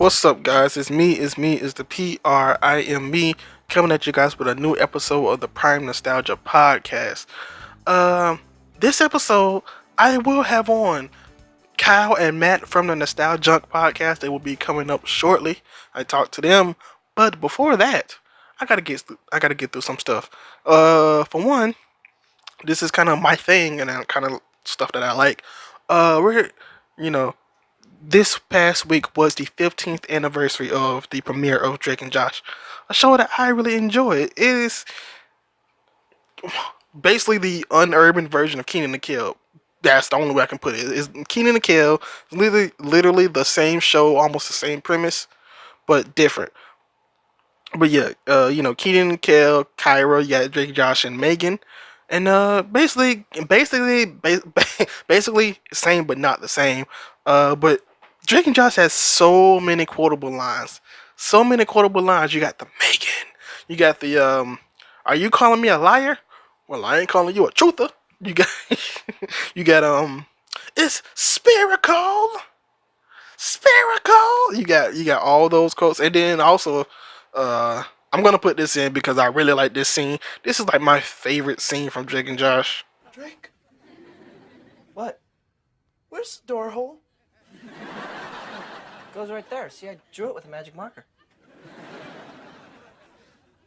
What's up, guys? It's the PRIME coming at you guys with a new episode of the Prime Nostalgia Podcast. Um, this episode, I will have on Kyle and Matt from the Nostaljunk Podcast. They will be coming up shortly. I talked to them, but before that, I gotta get through some stuff. For one, this is kind of my thing and kind of stuff that I like. We're you know this past week was the 15th anniversary of the premiere of Drake and Josh, a show that I really enjoy. It is basically the unurban version of Keenan and Kel. That's the only way I can put it. It's Keenan and Kel, literally the same show, almost the same premise, but different. But yeah, Keenan and Kel, Kyra, you got Drake, Josh, and Megan, and basically same but not the same. But Drake and Josh has so many quotable lines, so many quotable lines. You got the Megan, you got the are you calling me a liar? Well, I ain't calling you a truther. You got you got it's spherical, spherical. You got all those quotes, and then also, I'm gonna put this in because I really like this scene. This is like my favorite scene from Drake and Josh. Drake? What? Where's the door hole? Goes right there. See, I drew it with a magic marker.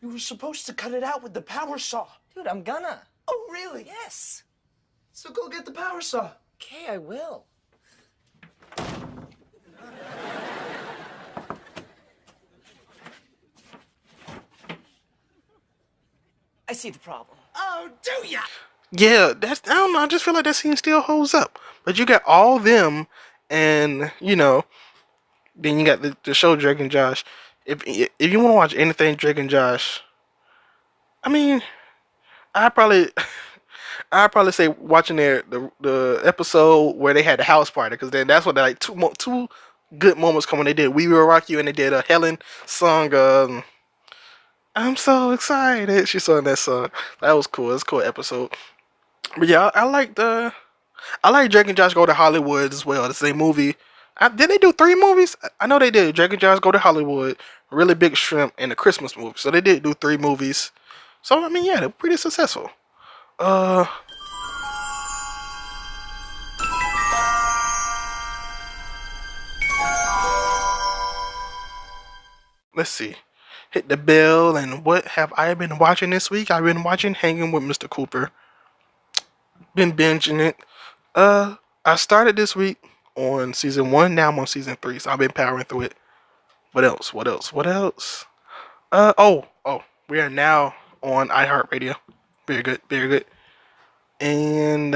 You were supposed to cut it out with the power saw. Dude, I'm gonna. Oh, really? Yes. So go get the power saw. Okay, I will. I see the problem. Oh, do ya? Yeah, I don't know. I just feel like that scene still holds up. But you got all them, and then you got the show Drake and Josh. If you want to watch anything Drake and Josh, I mean, I probably I'd probably say watching the episode where they had the house party, because then that's what they like two good moments come when they did We Will Rock You, and they did a Helen song. I'm so excited. She sung that song. That was cool. It's a cool episode. But yeah, I like Drake and Josh Go to Hollywood as well. It's a movie. Did they do 3 movies? I know they did. Drake and Josh Go to Hollywood, Really Big Shrimp, and the Christmas movie. So they did do 3 movies. So I mean, yeah, they're pretty successful. Uh, let's see. Hit the bell, and what have I been watching this week? I've been watching Hanging with Mr. Cooper. Been binging it. I started this week on season 1. Now I'm on season 3, so I've been powering through it. What else? What else? What else? Oh, we are now on iHeartRadio. Very good, very good. And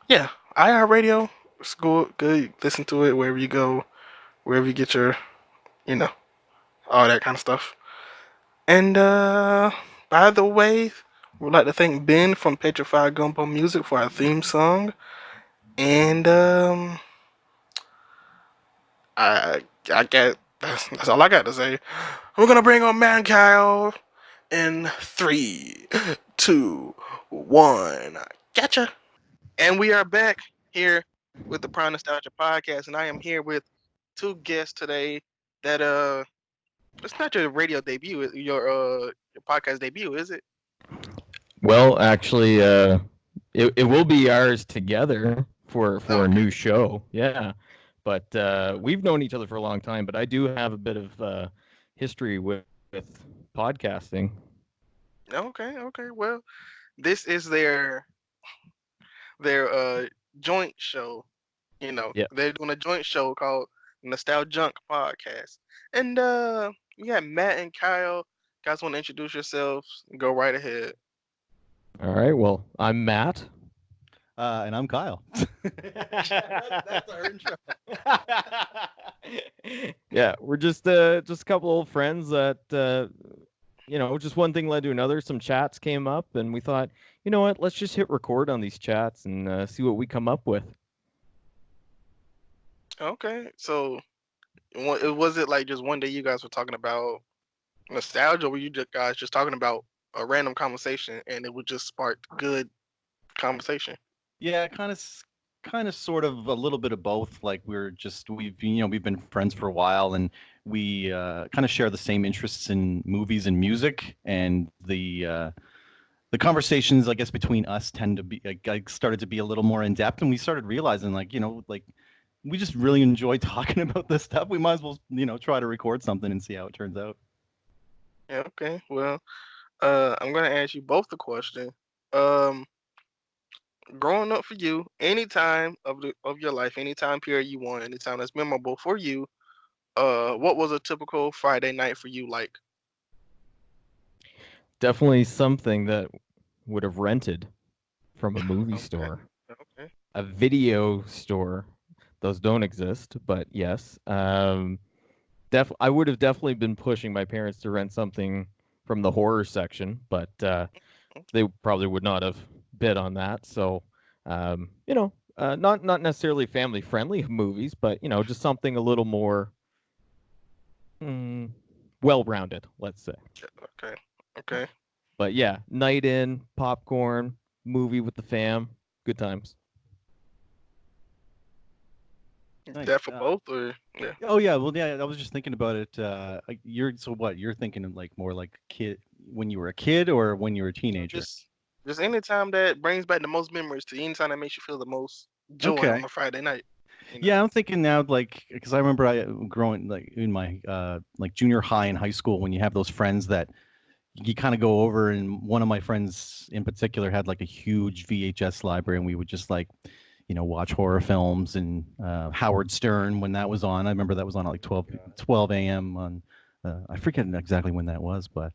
yeah, iHeartRadio. It's good. Listen to it wherever you go, wherever you get your, you know, all that kind of stuff. And by the way, we'd like to thank Ben from Petrified Gumbo Music for our theme song. And I get that's all I got to say. We're gonna bring on Man Kyle in 3, 2, 1. Gotcha. And we are back here with the Prime Nostalgia Podcast, and I am here with 2 guests today. That it's not your radio debut, your podcast debut, is it? Well, actually, it will be ours together for a new show. Yeah, but we've known each other for a long time. But I do have a bit of history with podcasting. Okay. Well, this is their joint show. Yeah. They're doing a joint show called Nostaljunk Podcast. And we got Matt and Kyle. Guys, want to introduce yourselves? Go right ahead. All right. Well, I'm Matt. And I'm Kyle. That's our intro. Yeah, we're just a couple old friends that just one thing led to another. Some chats came up, and we thought, you know what? Let's just hit record on these chats and see what we come up with. Okay, so was it like just one day you guys were talking about nostalgia, or were you guys just talking about a random conversation and it would just spark good conversation? Yeah, it kind kind of sort of a little bit of both. Like we've been friends for a while, and we kind of share the same interests in movies and music, and the conversations, I guess, between us tend to be like started to be a little more in depth, and we started realizing, like, like we just really enjoy talking about this stuff. We might as well, try to record something and see how it turns out. Yeah, okay. Well, I'm gonna ask you both the question. Um, Growing up for you, any time of your life, any time period you want, any time that's memorable for you, what was a typical Friday night for you like? Definitely something that would have rented from a movie Okay, store, okay, a video store. Those don't exist, but yes. I would have definitely been pushing my parents to rent something from the horror section, but they probably would not have bid on that. So, not necessarily family friendly movies, but just something a little more mm, well rounded, let's say. okay, okay. But yeah, night in, popcorn, movie with the fam, good times. Nice. That for both, or yeah, Oh yeah, well yeah, I was just thinking about it. You're thinking of like more like kid when you were a kid or when you were a teenager? just just any time that brings back the most memories to you, any time that makes you feel the most joy Okay. on a Friday night. You know. Yeah, I'm thinking now, like, because I remember I growing like in my like junior high and high school when you have those friends that you kind of go over, and one of my friends in particular had like a huge VHS library, and we would just like, watch horror films and Howard Stern when that was on. I remember that was on at like 12 a.m. on, I forget exactly when that was, but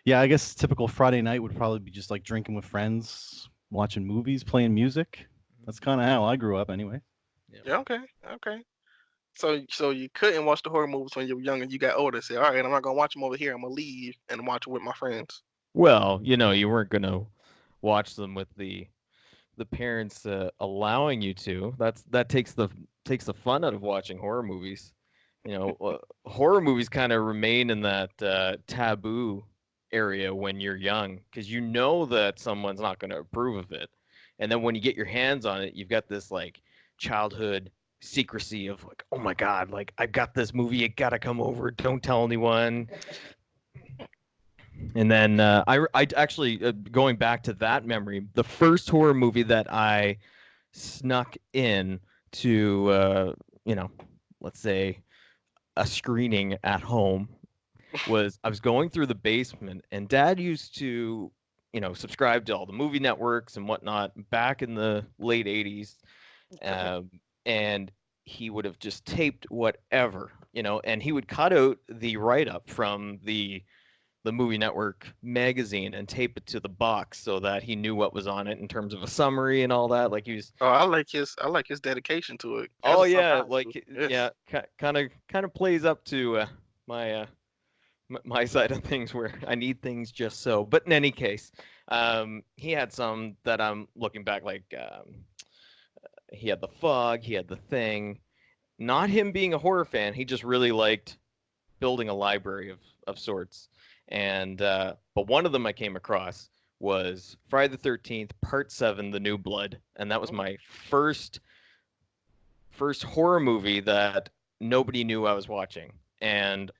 yeah, I guess typical Friday night would probably be just like drinking with friends, watching movies, playing music. That's kind of how I grew up anyway. Yeah. Yeah, okay, okay. So you couldn't watch the horror movies when you were young, and you got older. Say, all right, I'm not gonna watch them over here. I'm gonna leave and watch it with my friends. Well, you weren't gonna watch them with the parents allowing you to. That takes the fun out of watching horror movies. Horror movies kind of remain in that taboo area when you're young because you know that someone's not going to approve of it, and then when you get your hands on it, you've got this like childhood secrecy of like, oh my god, like I've got this movie, you gotta come over, don't tell anyone. And then I actually going back to that memory, the first horror movie that I snuck in to let's say a screening at home was I was going through the basement, and Dad used to subscribe to all the movie networks and whatnot back in the late 80s. Okay. um, and he would have just taped whatever, and he would cut out the write-up from the movie network magazine and tape it to the box so that he knew what was on it in terms of a summary and all that. Like he was, Oh, I like his dedication to it. That's oh a tough yeah, guy too. like Yes. yeah, kind of plays up to my my side of things where I need things just so. But in any case, he had some that I'm looking back like he had The Fog, he had The Thing. Not him being a horror fan, he just really liked building a library of sorts. And but one of them I came across was Friday the 13th, Part 7, The New Blood, and that was Oh, my first horror movie that nobody knew I was watching. And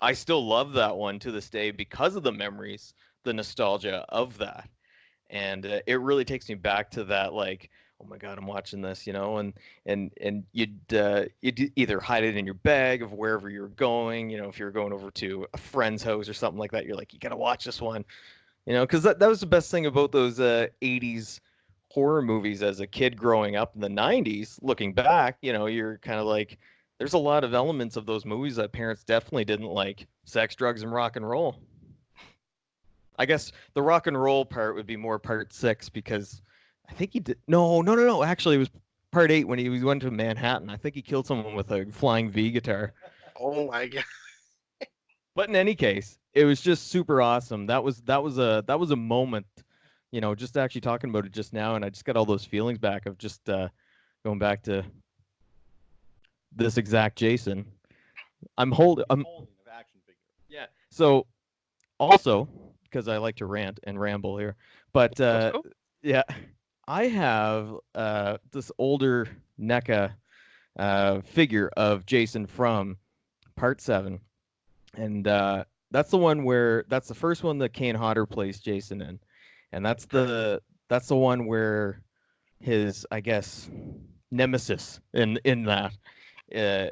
I still love that one to this day because of the memories, the nostalgia of that. And it really takes me back to that, like, oh my god, I'm watching this, and you'd either hide it in your bag of wherever you're going, if you're going over to a friend's house or something like that, you're like, you gotta watch this one, because that was the best thing about those 80s horror movies as a kid growing up in the 90s. Looking back, you're kind of like, there's a lot of elements of those movies that parents definitely didn't like: sex, drugs, and rock and roll. I guess the rock and roll part would be more part 6 because I think he did. No, no, no, no. Actually, it was part 8 when he went to Manhattan. I think he killed someone with a flying V guitar. oh my god. But in any case, it was just super awesome. That was a moment, just actually talking about it just now, and I just got all those feelings back of just going back to this exact Jason. I'm yeah. So also because I like to rant and ramble here, but Let's go. yeah. I have this older NECA figure of Jason from Part 7, and that's the first one that Kane Hodder plays Jason in, and that's the one where his, I guess, nemesis in that uh,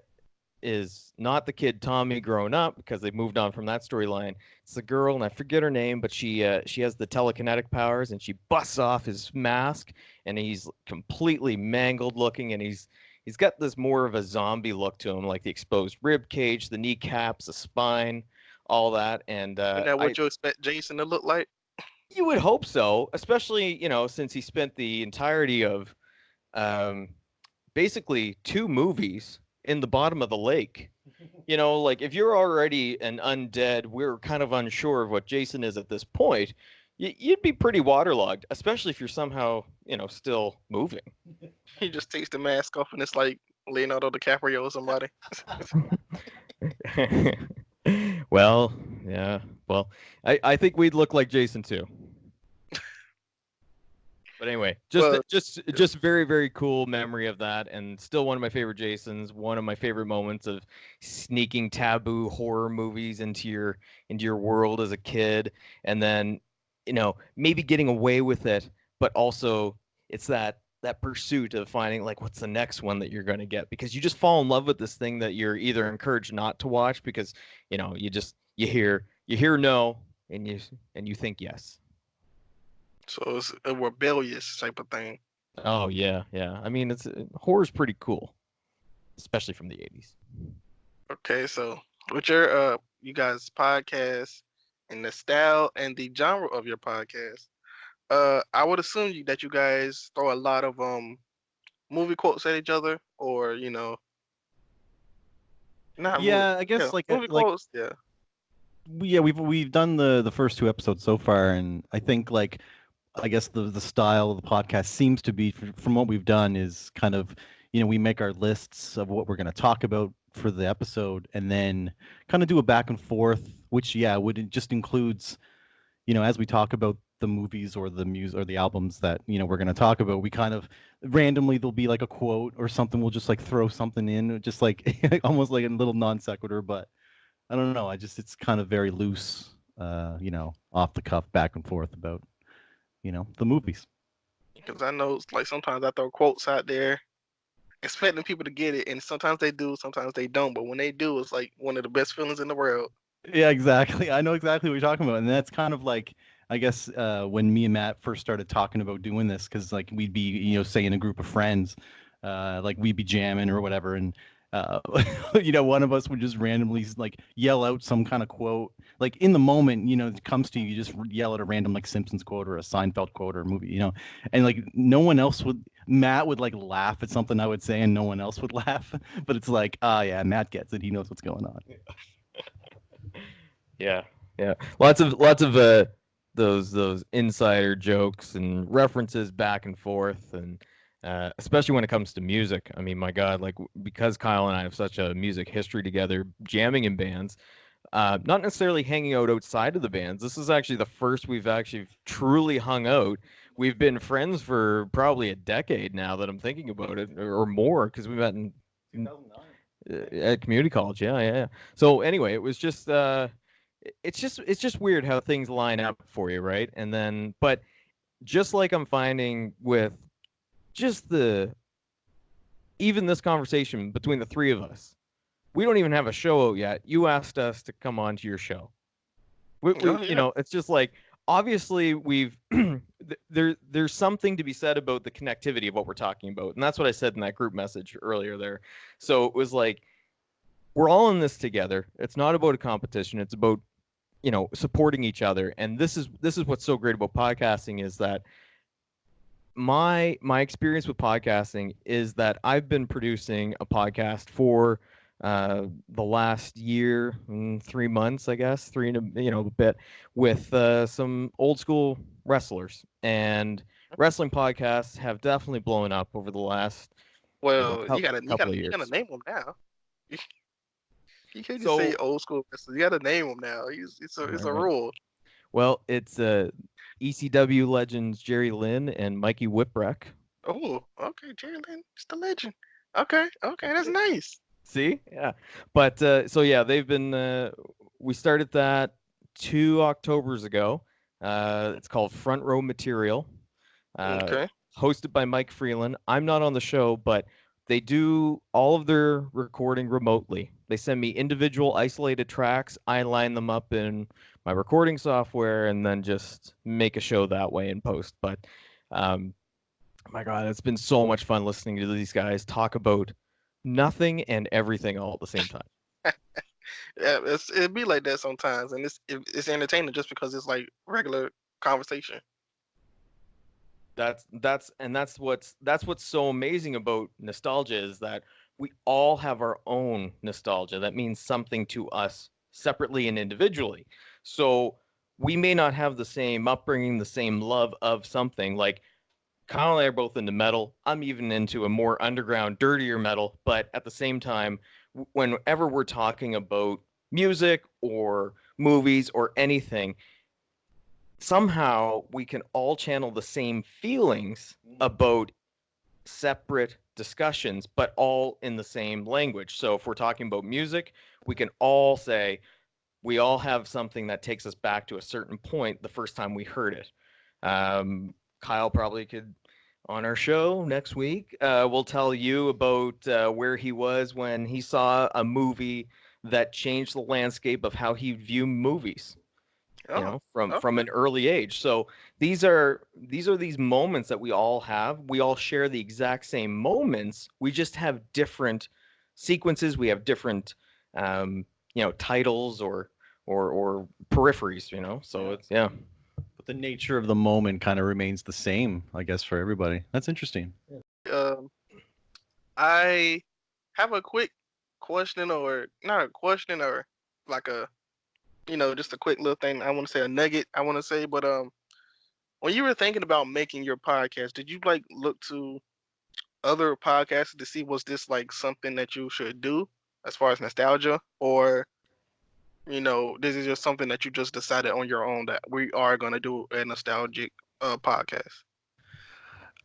is not the kid Tommy growing up, because they moved on from that storyline. It's the girl, and I forget her name, but she has the telekinetic powers, and she busts off his mask, and he's completely mangled looking, and he's got this more of a zombie look to him, like the exposed rib cage, the kneecaps, the spine, all that. And Isn't that I what you expect Jason to look like? you would hope so, especially since he spent the entirety of um, basically 2 movies in the bottom of the lake. Like if you're already an undead, we're kind of unsure of what Jason is at this point. You'd be pretty waterlogged, especially if you're somehow, still moving. He just takes the mask off and it's like Leonardo DiCaprio or somebody. Well, yeah. Well, I think we'd look like Jason too. But anyway, Well, just very very cool memory of that, and still one of my favorite Jasons. One of my favorite moments of sneaking taboo horror movies into your world as a kid, and then maybe getting away with it, but also it's that pursuit of finding like what's the next one that you're going to get, because you just fall in love with this thing that you're either encouraged not to watch because you hear no, and you think yes. so it's a rebellious type of thing. Oh yeah, yeah. I mean, it's horror's pretty cool, especially from the 80s. Okay, so with your you guys podcast and the style and the genre of your podcast, I would assume that you guys throw a lot of movie quotes at each other, or not movie, Yeah, I yeah, guess movie quotes, yeah. yeah, we've done the first 2 episodes so far, and I think I guess the style of the podcast seems to be from what we've done is kind of we make our lists of what we're going to talk about for the episode, and then kind of do a back and forth, which would it just includes as we talk about the movies or the music or the albums that we're going to talk about, we kind of randomly there'll be like a quote or something, we'll just like throw something in, just like almost like a little non sequitur, but I don't know, it's kind of very loose, off the cuff back and forth about the movies. Because I know like sometimes I throw quotes out there expecting people to get it, and sometimes they do, sometimes they don't. But when they do, it's like one of the best feelings in the world. Yeah, exactly. I know exactly what you're talking about, and that's kind of like I guess when me and Matt first started talking about doing this, because like we'd be say in a group of friends, like we'd be jamming or whatever, and uh, one of us would just randomly like yell out some kind of quote, like in the moment, it comes to you, you just yell at a random like Simpsons quote or a Seinfeld quote or a movie, and like no one else would. Matt would like laugh at something I would say, and no one else would laugh. But it's like, yeah, Matt gets it. He knows what's going on. Yeah, yeah. Lots of those insider jokes and references back and forth, and especially when it comes to music. I mean, my God, like because Kyle and I have such a music history together, jamming in bands. Not necessarily hanging out outside of the bands. This is actually the first we've actually truly hung out. We've been friends for probably a decade now that I'm thinking about it, or more, because we met in 2009 at community college. Yeah, yeah, yeah. So anyway, it was just it's just weird how things line up for you, right? And then, but just like I'm finding with just the even this conversation between the three of us, we don't even have a show out yet. You asked us to come on to your show. Oh yeah, It's just like obviously we've there's something to be said about the connectivity of what we're talking about, and that's what I said in that group message earlier there. So it was like we're all in this together. It's not about a competition. It's about supporting each other, and this is what's so great about podcasting is that my experience with podcasting is that I've been producing a podcast for the last year, 3 months, I guess, three and a bit, with some old school wrestlers, and wrestling podcasts have definitely blown up over the last well, couple of you gotta years. name them now. You can't just say So, old school wrestlers. You gotta name them now. It's a all right. rule. Well, it's ECW legends Jerry Lynn and Mikey Whipwreck. Oh, okay, Jerry Lynn, just a legend. Okay, that's nice. See, yeah, but so yeah, they've been. We started that 2 Octobers ago. It's called Front Row Material. Uh, Okay. Hosted by Mike Freeland. I'm not on the show, but they do all of their recording remotely. They send me individual isolated tracks. I line them up in my recording software and then just make a show that way in post. But um, my God, it's been so much fun listening to these guys talk about nothing and everything all at the same time. Yeah, it'd be like that sometimes, and it's entertaining just because it's like regular conversation. That's what's so amazing about nostalgia is that we all have our own nostalgia. That means something to us separately and individually. So we may not have the same upbringing, the same love of something. Like Kyle and I are both into metal. I'm even into a more underground, dirtier metal. But at the same time, whenever we're talking about music or movies or anything, somehow we can all channel the same feelings about separate discussions, but all in the same language. So if we're talking about music, we can all say we all have something that takes us back to a certain point the first time we heard it. Kyle probably could, on our show next week, will tell you about where he was when he saw a movie that changed the landscape of how he viewed movies, Oh, from okay. an early age. So these moments that we all have. We all share the exact same moments. We just have different sequences. We have different titles or peripheries, so it's yeah. But the nature of the moment kind of remains the same, I guess, for everybody. That's interesting. Um, I have a quick question, or not a question, or like just a quick little thing. I want to say a nugget. I want to say, but when you were thinking about making your podcast, did you like look to other podcasts to see was this like something that you should do as far as nostalgia, or this is just something that you just decided on your own that we are gonna do a nostalgic podcast?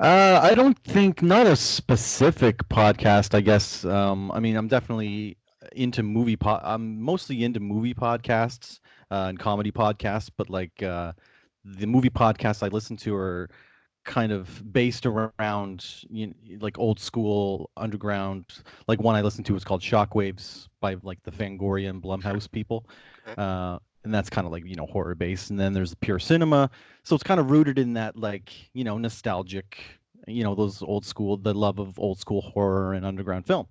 I don't think not a specific podcast. I guess. I mean, I'm definitely into I'm mostly into movie podcasts and comedy podcasts, but like the movie podcasts I listen to are kind of based around like old school underground. Like one I listened to was called Shockwaves by like the Fangoria and Blumhouse people, Okay. and that's kind of like horror based. And then there's pure cinema, so it's kind of rooted in that like nostalgic, those old school, the love of old school horror and underground film,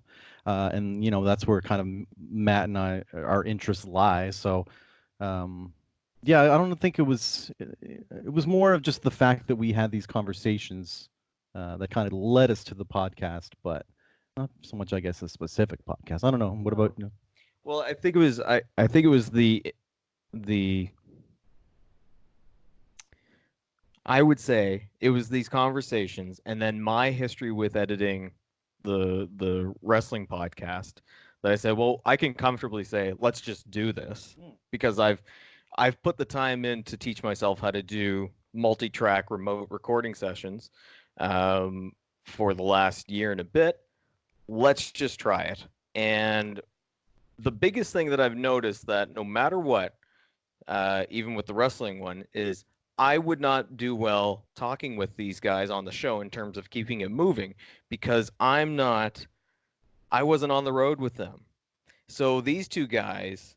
and that's where kind of Matt and I our interests lie. So. Um, yeah, I don't think it was more of just the fact that we had these conversations that kind of led us to the podcast, but not so much, I guess, a specific podcast. I don't know. What about you? Well, I think it was the I would say it was these conversations and then my history with editing the wrestling podcast that I said, well, I can comfortably say, let's just do this because I've put the time in to teach myself how to do multi-track remote recording sessions for the last year and a bit. Let's just try it. And the biggest thing that I've noticed that no matter what, even with the wrestling one, is I would not do well talking with these guys on the show in terms of keeping it moving because I wasn't on the road with them. So these two guys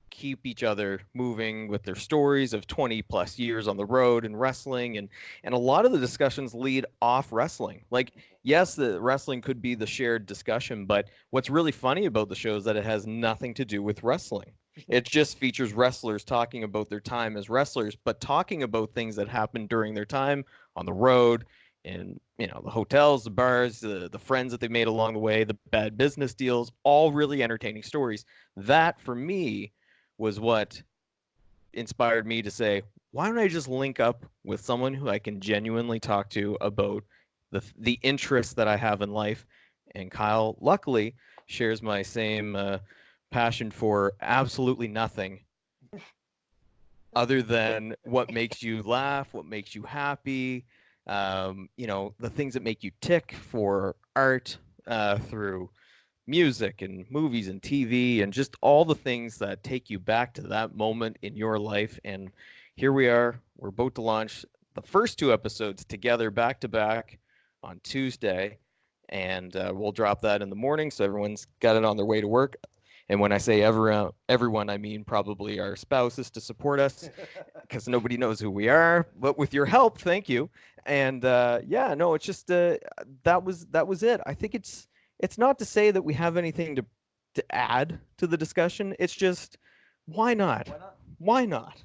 keep each other moving with their stories of 20 plus years on the road and wrestling, and a lot of the discussions lead off wrestling. Like, yes, the wrestling could be the shared discussion, but what's really funny about the show is that it has nothing to do with wrestling. It just features wrestlers talking about their time as wrestlers, but talking about things that happened during their time on the road, and the hotels, the bars, the friends that they made along the way, the bad business deals, all really entertaining stories. That for me was what inspired me to say, why don't I just link up with someone who I can genuinely talk to about the interests that I have in life? And Kyle, luckily, shares my same passion for absolutely nothing. other than what makes you laugh, what makes you happy, the things that make you tick for art, through music and movies and TV and just all the things that take you back to that moment in your life. And here we are. We're about to launch the first two episodes together back to back on Tuesday. And we'll drop that in the morning so everyone's got it on their way to work. And when I say everyone, I mean probably our spouses to support us because nobody knows who we are. But with your help, thank you. And no, it's just that was it. I think it's not to say that we have anything to add to the discussion. It's just why not? Why not?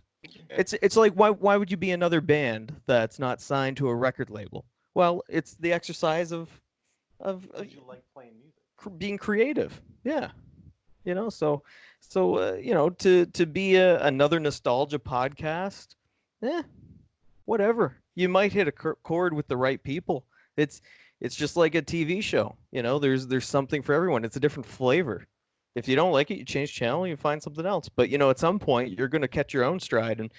It's like why would you be another band that's not signed to a record label? Well, it's the exercise of You like playing music. being creative. Yeah. To be another nostalgia podcast, eh, whatever. You might hit a chord with the right people. It's just like a TV show. There's something for everyone. It's a different flavor. If you don't like it, you change channel, you find something else. But at some point, you're going to catch your own stride. And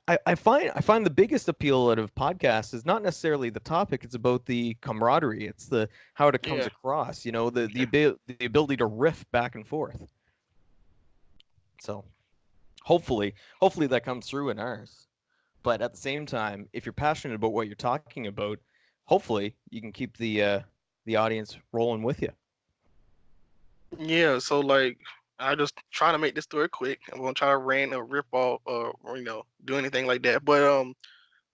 I find the biggest appeal out of podcasts is not necessarily the topic. It's about the camaraderie. It's the how it comes Yeah. across. The ability to riff back and forth. So hopefully that comes through in ours. But at the same time, if you're passionate about what you're talking about, hopefully you can keep the audience rolling with you. Yeah, so like I just trying to make this story quick. I'm gonna try to rant or rip off or do anything like that. But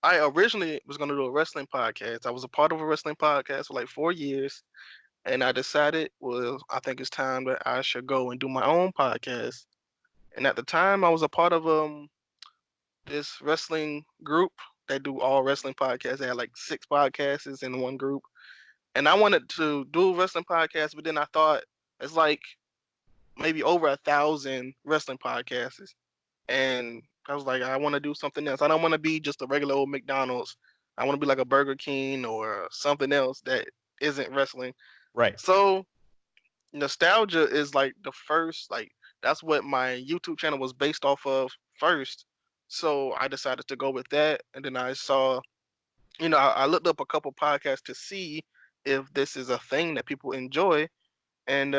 I originally was gonna do a wrestling podcast. I was a part of a wrestling podcast for like 4 years, and I decided, well, I think it's time that I should go and do my own podcast. And at the time, I was a part of this wrestling group that do all wrestling podcasts. They had like 6 podcasts in one group, and I wanted to do a wrestling podcast, but then I thought it's like maybe over 1,000 wrestling podcasts, and I was like, I want to do something else. I don't want to be just a regular old McDonald's. I want to be like a Burger King or something else that isn't wrestling. Right. So nostalgia is like the first, like that's what my YouTube channel was based off of first. So I decided to go with that, and then I saw, I looked up a couple podcasts to see if this is a thing that people enjoy, and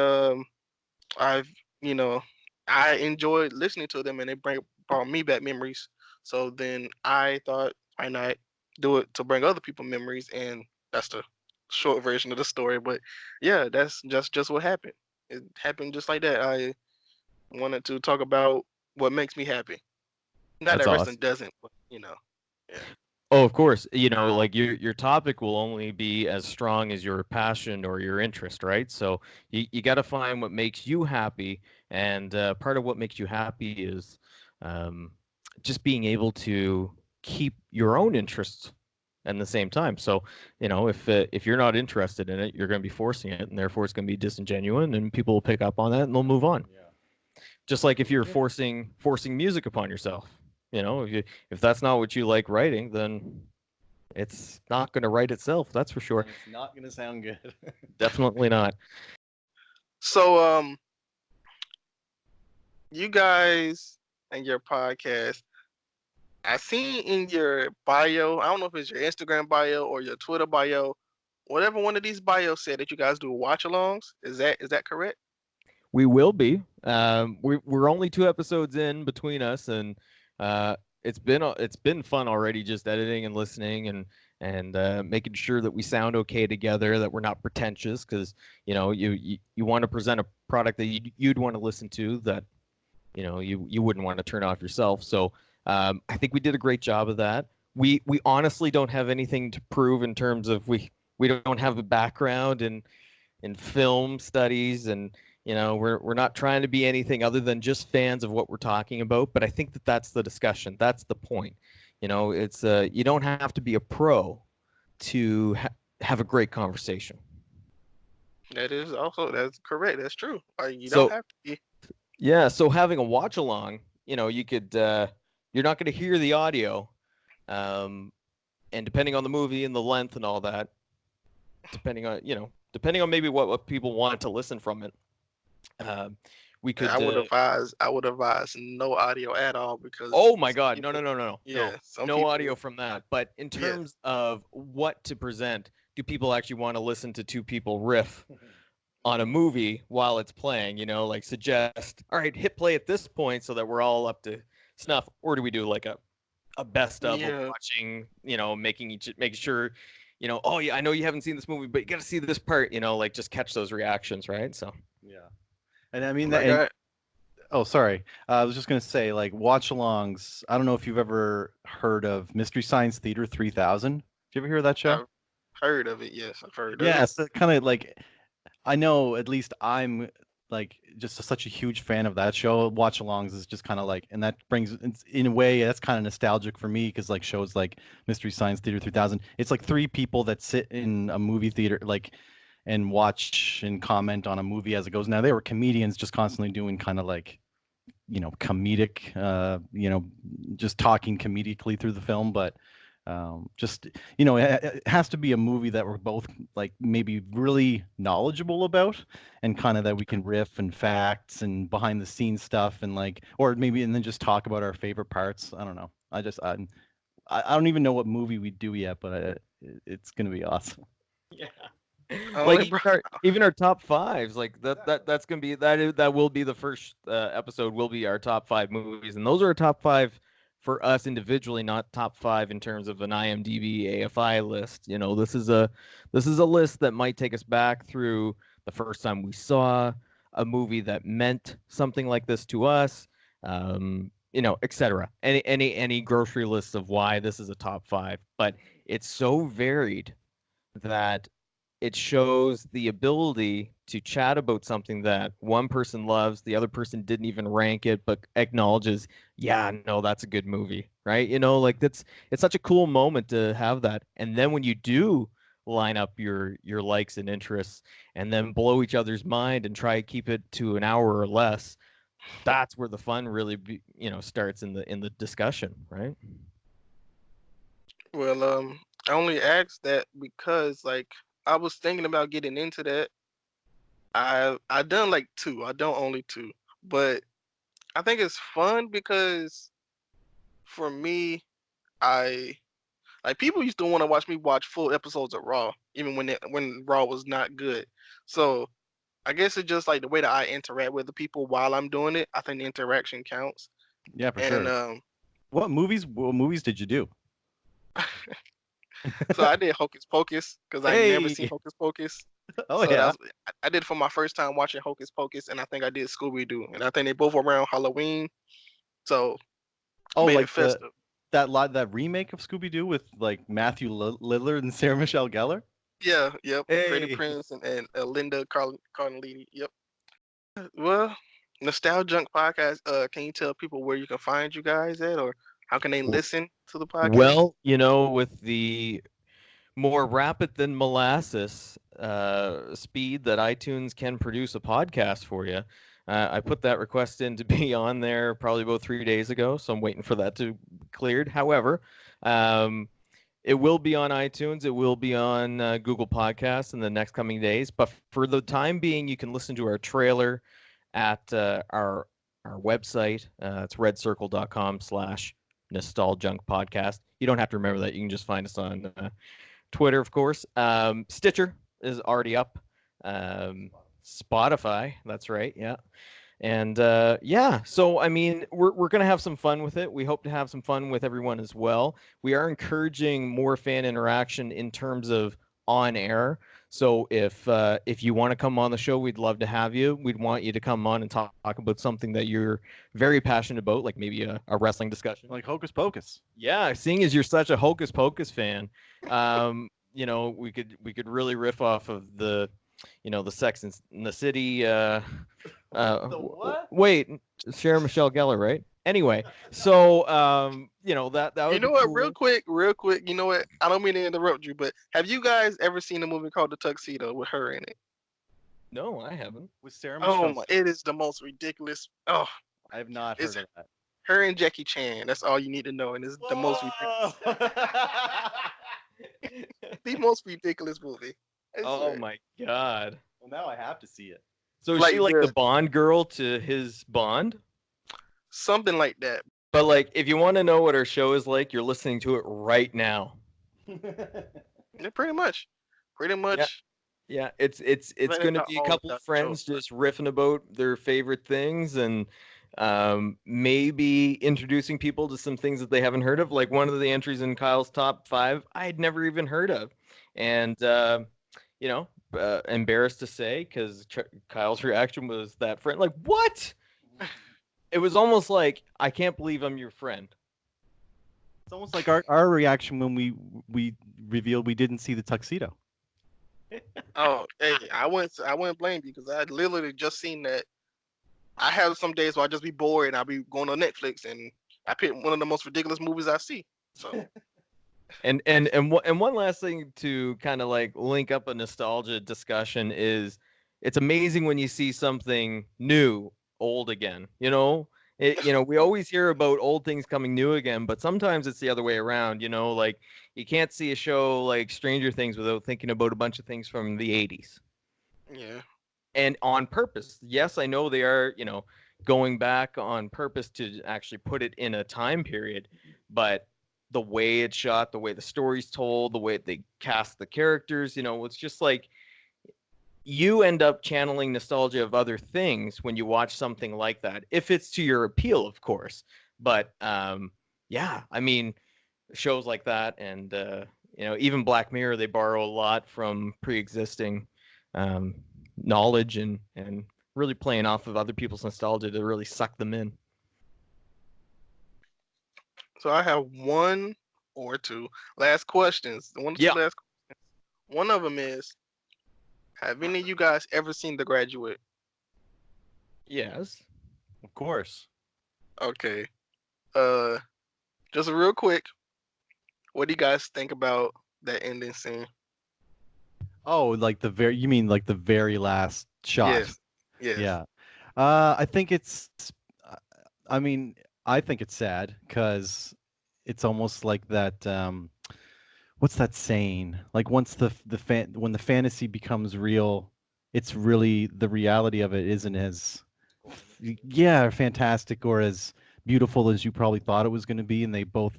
I've, you know, I enjoyed listening to them, and it brought me back memories. So then I thought, why not do it to bring other people memories? And that's the short version of the story. But yeah, that's just what happened. It happened just like that. I wanted to talk about what makes me happy. Not That's that wrestling awesome. doesn't, but yeah. Oh, of course. Like your topic will only be as strong as your passion or your interest, right? So you got to find what makes you happy, and part of what makes you happy is um, just being able to keep your own interests at the same time. So if you're not interested in it, you're going to be forcing it, and therefore it's going to be disingenuous, and people will pick up on that and they'll move on. Yeah. Just like if you're forcing music upon yourself. If that's not what you like writing, then it's not going to write itself. That's for sure. And it's not going to sound good. Definitely not. So you guys and your podcast, I seen in your bio, I don't know if it's your Instagram bio or your Twitter bio, whatever one of these bios said that you guys do watch-alongs. Is that correct? We will be. We're only 2 episodes in between us, and it's been fun already, just editing and listening and making sure that we sound okay together, that we're not pretentious, because you want to present a product that you'd want to listen to, that you wouldn't want to turn off yourself. So I think we did a great job of that. We honestly don't have anything to prove in terms of we don't have a background in film studies, and we're not trying to be anything other than just fans of what we're talking about. But I think that's the discussion. That's the point. It's you don't have to be a pro to have a great conversation. That's correct. That's true. You don't So have to be. yeah, so having a watch along, you could you're not going to hear the audio, and depending on the movie and the length and all that, depending on maybe what people want to listen from it, we could. I would advise no audio at all because Oh my some God! No, people, no, no, no, no, yeah, no, some no people, audio from that. But in yeah, terms of what to present, do people actually want to listen to two people riff on a movie while it's playing? You know, like suggest, all right, hit play at this point so that we're all up to snuff, or do we do like a best of yeah. watching, you know, making sure, you know, oh yeah, I know you haven't seen this movie, but you got to see this part, you know, like just catch those reactions, right? So Yeah. And I mean that. Like And oh, sorry. I was just gonna say, like, watch-alongs. I don't know if you've ever heard of Mystery Science Theater 3000. Did you ever hear of that show? I've heard of it. Yes, I've heard of Yeah, it. so kind of like I know at least I'm like just such a huge fan of that show. Watch-alongs is just kind of like, and that brings in a way that's kind of nostalgic for me because like shows like Mystery Science Theater 3000, it's like three people that sit in a movie theater like and watch and comment on a movie as it goes. Now they were comedians just constantly doing kind of like comedic, just talking comedically through the film, but just it has to be a movie that we're both like maybe really knowledgeable about, and kind of that we can riff and facts and behind the scenes stuff and like, or maybe and then just talk about our favorite parts. I don't know. I don't even know what movie we do yet, but it's gonna be awesome. yeah. Like Only bro. even our top fives, like that's gonna be that will be the first episode will be our top five movies, and those are our top five for us individually, not top five in terms of an IMDb AFI list. You know, this is a list that might take us back through the first time we saw a movie that meant something like this to us, you know, etc. Any grocery lists of why this is a top five, but it's so varied that it shows the ability to chat about something that one person loves, the other person didn't even rank it, but acknowledges, yeah, no, that's a good movie, right? You know, like it's such a cool moment to have that. And then when you do line up your likes and interests and then blow each other's mind and try to keep it to an hour or less, that's where the fun really starts in the discussion, right? Well, I only asked that because like I was thinking about getting into that. I done like two. I done only two, but I think it's fun because for me, I like people used to want to watch me watch full episodes of Raw, even when Raw was not good. So I guess it's just like the way that I interact with the people while I'm doing it. I think the interaction counts. Yeah, for And sure. What movies did you do? so I did Hocus Pocus because I never seen Hey. Hocus Pocus. Oh So yeah. I did it for my first time watching Hocus Pocus, and I think I did Scooby Doo, and I think they both were around Halloween. So I Oh, made it like the festive. that remake of Scooby Doo with like Matthew Lillard and Sarah Michelle Gellar. Yeah, yep. Freddie Hey. Prinze and Linda Cardellini. Yep. Well, Nostaljunk podcast. Can you tell people where you can find you guys at, or how can they listen to the podcast? Well, you know, with the more rapid than molasses speed that iTunes can produce a podcast for you. I put that request in to be on there probably about 3 days ago, so I'm waiting for that to be cleared. However, um, it will be on iTunes. It will be on Google Podcasts in the next coming days. But for the time being, you can listen to our trailer at our website. It's redcircle.com/nostaljunkpodcast. Podcast. You don't have to remember that. You can just find us on Twitter, of course. Stitcher is already up. Spotify, that's right. Yeah. And yeah, so I mean, we're gonna have some fun with it. We hope to have some fun with everyone as well. We are encouraging more fan interaction in terms of on air. So if you want to come on the show, we'd love to have you. We'd want you to come on and talk about something that you're very passionate about, like maybe a wrestling discussion. Like Hocus Pocus. Yeah, seeing as you're such a Hocus Pocus fan, we could really riff off of the Sex in the City. What? Wait, Sarah Michelle Gellar, right? Anyway, so that You would be know what? cool. Real quick. You know what? I don't mean to interrupt you, but have you guys ever seen a movie called The Tuxedo with her in it? No, I haven't. With Sarah Oh Michelle. my! It is the most ridiculous. Oh, I have not it's heard of that. her and Jackie Chan. That's all you need to know, and it's the most Whoa! the most ridiculous movie. I Oh swear. my God. Well, now I have to see it. So is Like she like the the Bond girl to his Bond? something like that. But like, if you want to know what her show is like, you're listening to it right now. Yeah, pretty much, pretty Yeah, much. yeah. It's That is going to how be a all couple the of shows. friends just riffing about their favorite things and maybe introducing people to some things that they haven't heard of. Like one of the entries in Kyle's top five, I had never even heard of, and you know, embarrassed to say because Kyle's reaction was that friend like what? It was almost like I can't believe I'm your friend. It's almost like our reaction when we revealed we didn't see the tuxedo. Oh, hey, I wouldn't blame you because I had literally just seen that. I have some days where I just be bored and I'll be going on Netflix and I pick one of the most ridiculous movies I see. So And one last thing to kind of like link up a nostalgia discussion is it's amazing when you see something new old again. We always hear about old things coming new again, but sometimes it's the other way around. Like you can't see a show like Stranger Things without thinking about a bunch of things from the 80s. yeah, And on purpose. Yes, I know they are, going back on purpose to actually put it in a time period, but the way it's shot, the way the story's told, the way they cast the characters, it's just like you end up channeling nostalgia of other things when you watch something like that, if it's to your appeal, of course. But yeah, I mean, shows like that and even Black Mirror, they borrow a lot from pre-existing um, knowledge and really playing off of other people's nostalgia to really suck them in. so I have one or two last questions. One or two Yeah. last. One of them is: have any of you guys ever seen The Graduate? Yes. Of course. Okay. Uh, just real quick, what do you guys think about that ending scene? Oh, like you mean like the very last shot? Yes, yes. Yeah. I think uh, I mean, I think it's sad because it's almost like that. What's that saying? Like once when the fantasy becomes real, it's really the reality of it isn't as, yeah, fantastic or as beautiful as you probably thought it was going to be. And they both,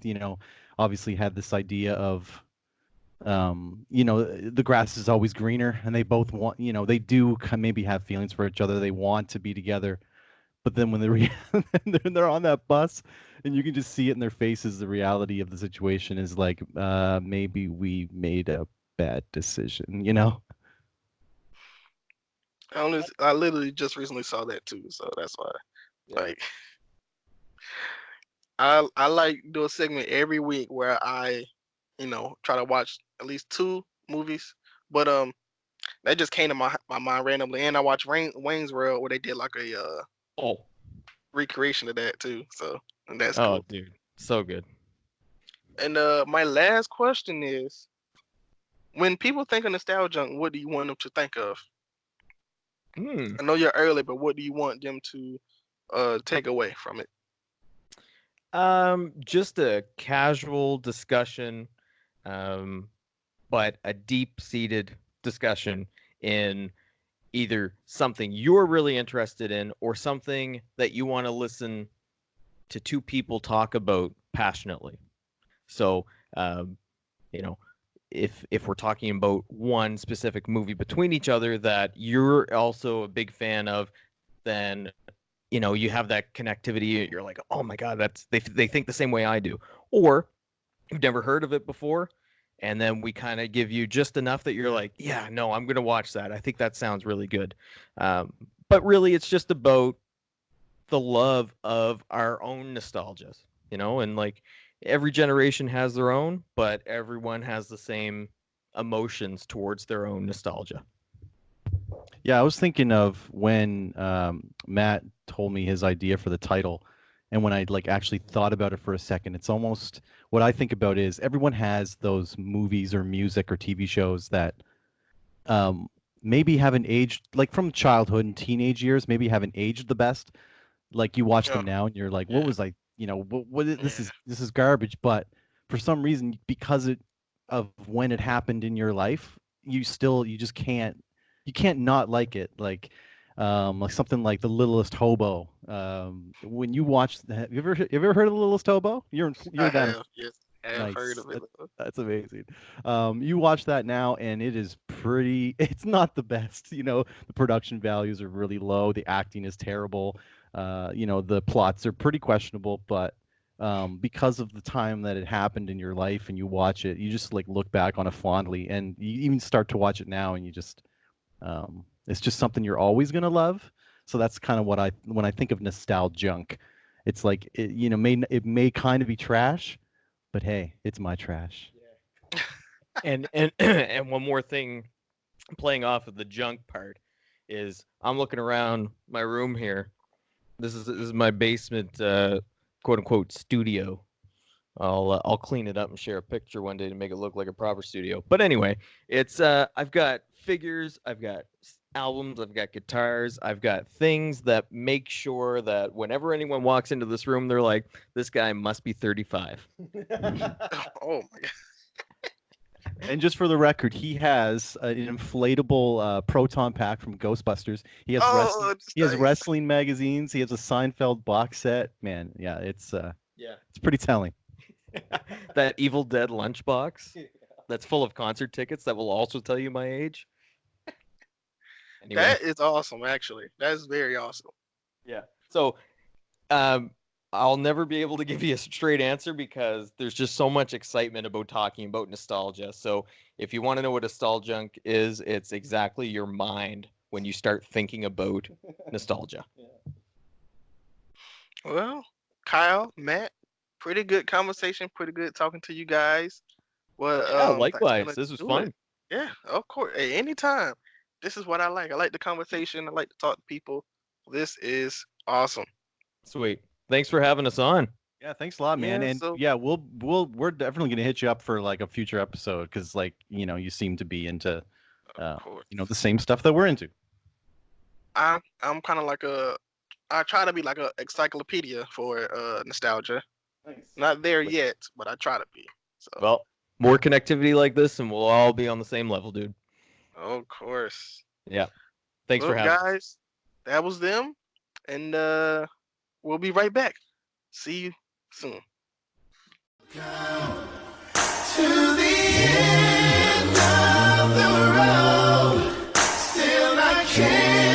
obviously had this idea of, the grass is always greener, and they both want, they do maybe have feelings for each other. They want to be together, but then when they're on that bus, and you can just see it in their faces, the reality of the situation is like, maybe we made a bad decision. I literally just recently saw that too, so that's why. Yeah. Like, I like do a segment every week where I, try to watch at least two movies, but that just came to my mind randomly, and I watched Wayne's World where they did like a Oh. recreation of that too, so and that's Oh, cool. dude. So good. And my last question is: when people think of Nostaljunk, what do you want them to think of? Hmm. I know you're early, but what do you want them to take away from it? Just a casual discussion, um, but a deep-seated discussion in either something you're really interested in or something that you want to listen to two people talk about passionately. So, you know, if we're talking about one specific movie between each other that you're also a big fan of, then you have that connectivity. You're like, oh my god, they think the same way I do, or you've never heard of it before, and then we kind of give you just enough that you're like, yeah, no, I'm gonna watch that. I think that sounds really good. But really, it's just about the love of our own nostalgias, and like every generation has their own, but everyone has the same emotions towards their own nostalgia. Yeah, I was thinking of when Matt told me his idea for the title, and when I like actually thought about it for a second, it's almost what I think about is everyone has those movies or music or TV shows that um, maybe haven't aged, like from childhood and teenage years, maybe haven't aged the best. Like you watch Oh, them now and you're like, what yeah, was I, this yeah. is garbage. But for some reason, because of when it happened in your life, you just can't not like it. Like like something like The Littlest Hobo. When you watch that, have you ever heard of The Littlest Hobo? You're I down. have, yes, I have heard Nice. of it. That's amazing. You watch that now, and it is pretty. It's not the best. The production values are really low. The acting is terrible. The plots are pretty questionable. But because of the time that it happened in your life, and you watch it, you just like look back on it fondly, and you even start to watch it now, and you just, it's just something you're always gonna love. So that's kind of what when I think of Nostaljunk, it's like it may kind of be trash, but hey, it's my trash. And and one more thing, playing off of the junk part, is I'm looking around my room here. This is my basement, quote unquote studio. I'll clean it up and share a picture one day to make it look like a proper studio. But anyway, it's I've got figures, I've got albums, I've got guitars, I've got things that make sure that whenever anyone walks into this room, they're like, this guy must be 35. Oh my god! And just for the record, he has an inflatable proton pack from Ghostbusters. He has Oh, it's he has nice. wrestling magazines. He has a Seinfeld box set. Man, yeah, it's pretty telling. That Evil Dead lunchbox that's full of concert tickets that will also tell you my age. Anyway, That is awesome. Actually, that is very awesome. yeah. So, I'll never be able to give you a straight answer because there's just so much excitement about talking about nostalgia. So, if you want to know what Nostaljunk is, it's exactly your mind when you start thinking about nostalgia. Well, Kyle, Matt, pretty good conversation. Pretty good talking to you guys. Well, Yeah, thanks for likewise. gonna This was do fun. it. Yeah, of course. Hey, anytime. This is what I like. I like the conversation. I like to talk to people. This is awesome. Sweet. Thanks for having us on. Yeah, thanks a lot, man. Yeah, And so yeah, we're definitely gonna hit you up for like a future episode because like you seem to be into of course. the same stuff that we're into. I'm kind of like I try to be like a encyclopedia for nostalgia. Nice. Not there yet, but I try to be. So Well, more connectivity like this, and we'll all be on the same level, dude. of course. Yeah. Thanks Well, for having us. guys, that was them, and we'll be right back. See you soon. To the end of the road, still I can't.